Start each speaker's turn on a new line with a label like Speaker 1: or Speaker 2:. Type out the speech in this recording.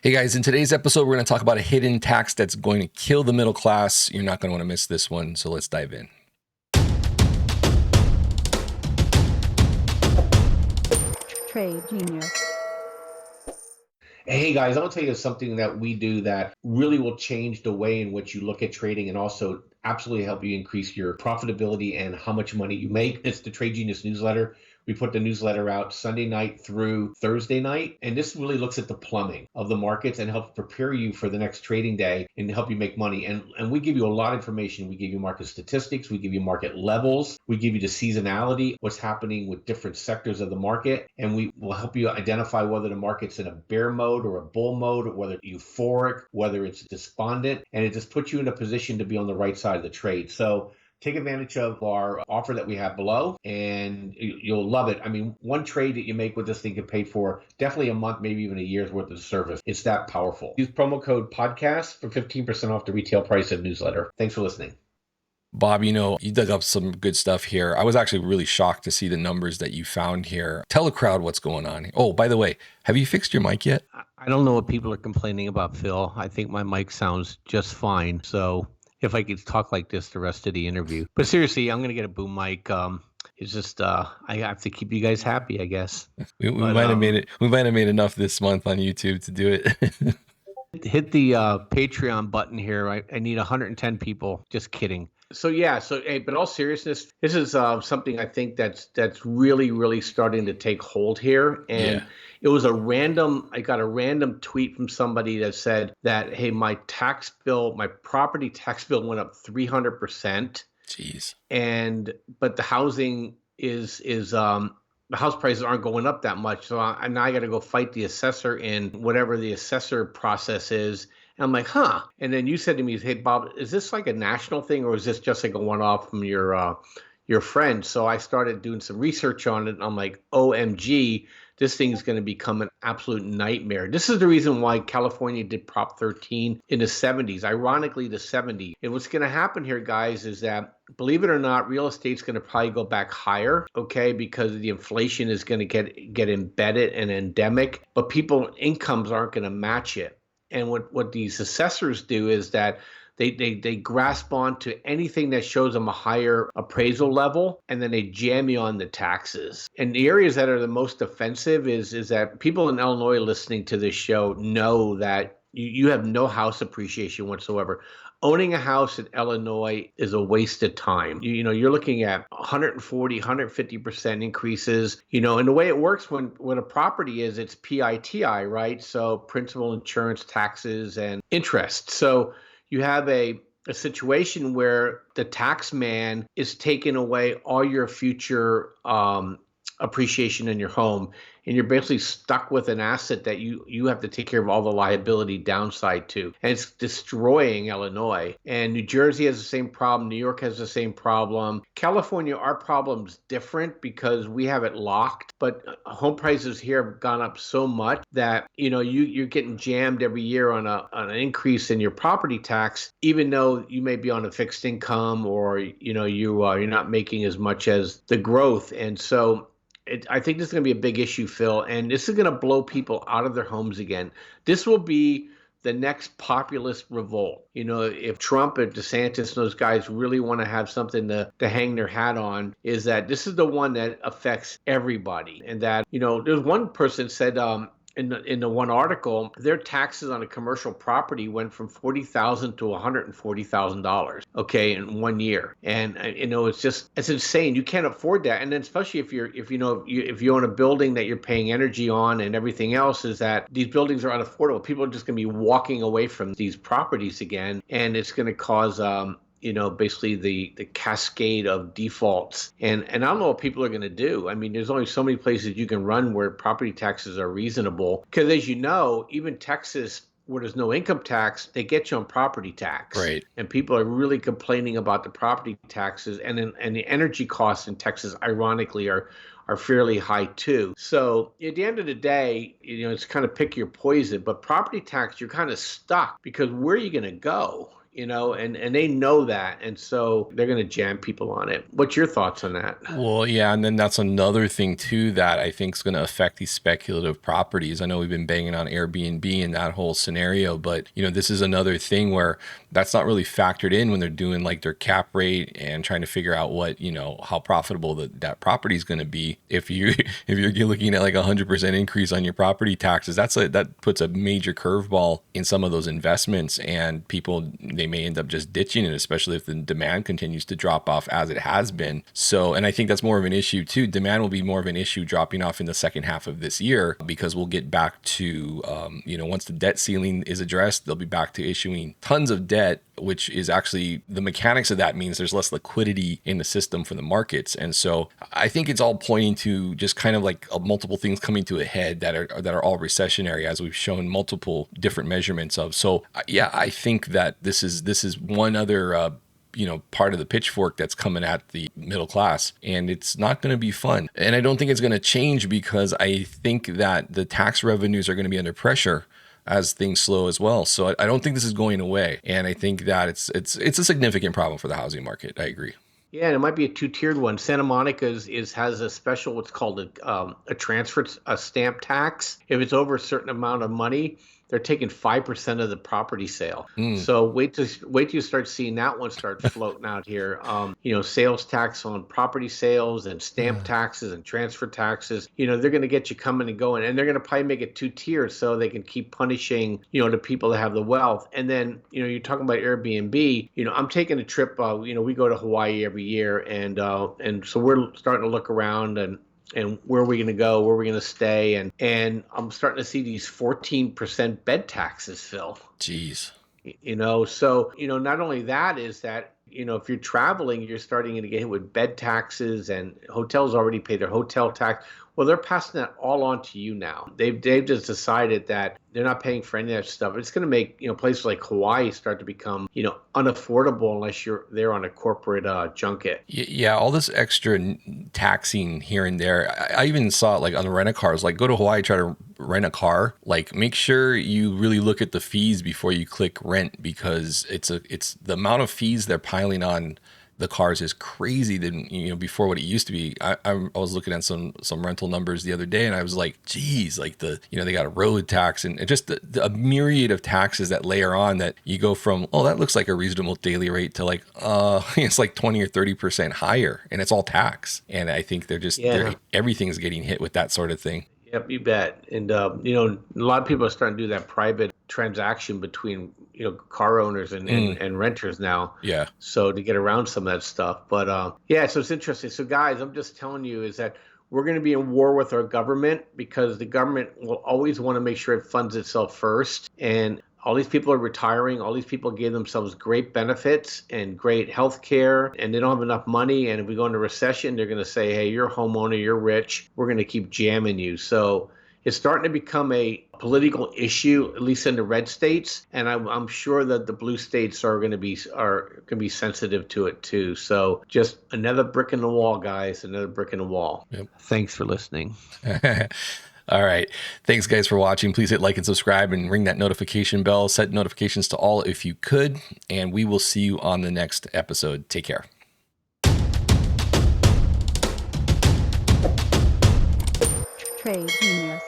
Speaker 1: Hey guys, in today's episode, we're going to talk about a hidden tax that's going to kill the middle class. You're not going to want to miss this one, so let's dive in.
Speaker 2: Trade Genius.
Speaker 3: Hey guys, I want to tell you something that we do that really will change the way in which you look at trading and also absolutely help you increase your profitability and how much money you make. It's the Trade Genius newsletter. We put the newsletter out Sunday night through Thursday night, and this really looks at the plumbing of the markets and helps prepare you for the next trading day and help you make money. And we give you a lot of information. We give you market statistics, we give you market levels, we give you the seasonality, what's happening with different sectors of the market, and we will help you identify whether the market's in a bear mode or a bull mode, or whether it's euphoric, whether it's despondent, and it just puts you in a position to be on the right side of the trade. So take advantage of our offer that we have below, and you'll love it. I mean, one trade that you make with this thing can pay for definitely a month, maybe even a year's worth of service. It's that powerful. Use promo code podcast for 15% off the retail price of newsletter. Thanks for listening.
Speaker 1: Bob, you dug up some good stuff here. I was actually really shocked to see the numbers that you found here. Tell the crowd what's going on. Oh, by the way, have you fixed your mic yet?
Speaker 4: I don't know what people are complaining about, Phil. I think my mic sounds just fine. So if I could talk like this the rest of the interview. But seriously, I'm going to get a boom mic. It's just I have to keep you guys happy, I guess.
Speaker 1: We might have made it. We might have made enough this month on YouTube to do it.
Speaker 4: Hit the Patreon button here. I need 110 people. Just kidding. So hey, but all seriousness, this is something I think that's really, really starting to take hold here. And It was I got a random tweet from somebody that said that, hey, my property tax bill went up 300%.
Speaker 1: Jeez.
Speaker 4: But the housing the house prices aren't going up that much. So now I got to go fight the assessor in whatever the assessor process is. And I'm like, huh. And then you said to me, hey, Bob, is this like a national thing, or is this just like a one-off from your friend? So I started doing some research on it, and I'm like, OMG, this thing is going to become an absolute nightmare. This is the reason why California did Prop 13 in the 70s, ironically, the 70s. And what's going to happen here, guys, is that, believe it or not, real estate's going to probably go back higher, okay, because the inflation is going to get embedded and endemic, but people's incomes aren't going to match it. And what these assessors do is that they grasp on to anything that shows them a higher appraisal level, and then they jam you on the taxes. And the areas that are the most offensive is that people in Illinois listening to this show know that you have no house appreciation whatsoever. Owning a house in Illinois is a waste of time. You're looking at 140, 150% increases. And the way it works when a property is, it's PITI, right? So principal, insurance, taxes, and interest. So you have a situation where the tax man is taking away all your future appreciation in your home, and you're basically stuck with an asset that you have to take care of all the liability downside to. And it's destroying Illinois. And New Jersey has the same problem. New York has the same problem. California, our problem's different because we have it locked. But home prices here have gone up so much that you're getting jammed every year on an increase in your property tax, even though you may be on a fixed income, or you're not making as much as the growth. And so I think this is going to be a big issue, Phil, and this is going to blow people out of their homes again. This will be the next populist revolt. If Trump and DeSantis and those guys really want to have something to hang their hat on, is that this is the one that affects everybody. And that, there's one person said, in the one article, their taxes on a commercial property went from $40,000 to $140,000, okay, in 1 year. And it's insane. You can't afford that. And then especially if you own a building that you're paying energy on and everything else, is that these buildings are unaffordable. People are just going to be walking away from these properties again, and it's going to cause basically the cascade of defaults. And I don't know what people are going to do. I mean, there's only so many places you can run where property taxes are reasonable. Because as you know, even Texas, where there's no income tax, they get you on property tax.
Speaker 1: Right.
Speaker 4: And people are really complaining about the property taxes. And the energy costs in Texas, ironically, are fairly high too. So at the end of the day, it's kind of pick your poison. But property tax, you're kind of stuck, because where are you going to go? and they know that. And so they're going to jam people on it. What's your thoughts on that?
Speaker 1: Well, yeah, and then that's another thing too that I think is going to affect these speculative properties. I know we've been banging on Airbnb and that whole scenario, but this is another thing where that's not really factored in when they're doing like their cap rate and trying to figure out what, how profitable that property is going to be. If you're looking at like 100% increase on your property taxes, that puts a major curveball in some of those investments, and people, they may end up just ditching it, especially if the demand continues to drop off as it has been. So, and I think that's more of an issue too. Demand will be more of an issue dropping off in the second half of this year, because we'll get back to, once the debt ceiling is addressed, they'll be back to issuing tons of debt, which is actually, the mechanics of that means there's less liquidity in the system for the markets. And so I think it's all pointing to just kind of like multiple things coming to a head that are all recessionary, as we've shown multiple different measurements of. So yeah, I think that this is one other part of the pitchfork that's coming at the middle class, and it's not going to be fun. And I don't think it's going to change, because I think that the tax revenues are going to be under pressure as things slow as well. So I don't think this is going away, and I think that it's a significant problem for the housing market. I agree.
Speaker 4: Yeah, and it might be a two-tiered one. Santa Monica has a special, what's called a stamp tax. If it's over a certain amount of money, they're taking 5% of the property sale. So wait till you start seeing that one start floating out here. Sales tax on property sales and stamp taxes and transfer taxes. They're going to get you coming and going, and they're going to probably make it two tiers so they can keep punishing the people that have the wealth. And then you're talking about Airbnb. I'm taking a trip. We go to Hawaii every year, and so we're starting to look around and where are we going to go, where are we going to stay, and I'm starting to see these 14% bed taxes, Phil.
Speaker 1: Jeez.
Speaker 4: So not only that is that if you're traveling, you're starting to get hit with bed taxes, and hotels already pay their hotel tax. Well, they're passing that all on to you now. They've just decided that they're not paying for any of that stuff. It's going to make places like Hawaii start to become unaffordable unless you're there on a corporate junket.
Speaker 1: Yeah, all this extra taxing here and there. I even saw it like on the rent-a-cars. Like, go to Hawaii, try to rent a car. Like, make sure you really look at the fees before you click rent, because it's the amount of fees they're piling on the cars is crazy than before what it used to be. I was looking at some rental numbers the other day, and I was like, geez, like they got a road tax and just a myriad of taxes that layer on, that you go from, oh, that looks like a reasonable daily rate, to like it's like 20 or 30% higher, and it's all tax. And I think everything's getting hit with that sort of thing.
Speaker 4: Yep, you bet. And a lot of people are starting to do that private transaction between car owners and renters now.
Speaker 1: Yeah.
Speaker 4: So to get around some of that stuff, but so it's interesting. So guys, I'm just telling you is that we're going to be in war with our government, because the government will always want to make sure it funds itself first. And all these people are retiring. All these people gave themselves great benefits and great health care, and they don't have enough money. And if we go into recession, they're going to say, hey, you're a homeowner, you're rich, we're going to keep jamming you. So it's starting to become a political issue, at least in the red states. And I'm sure that the blue states are going to be sensitive to it too. So just another brick in the wall, guys, another brick in the wall.
Speaker 1: Yep.
Speaker 4: Thanks for listening.
Speaker 1: All right. Thanks, guys, for watching. Please hit like and subscribe and ring that notification bell. Set notifications to all if you could. And we will see you on the next episode. Take care.
Speaker 2: Trade Genius.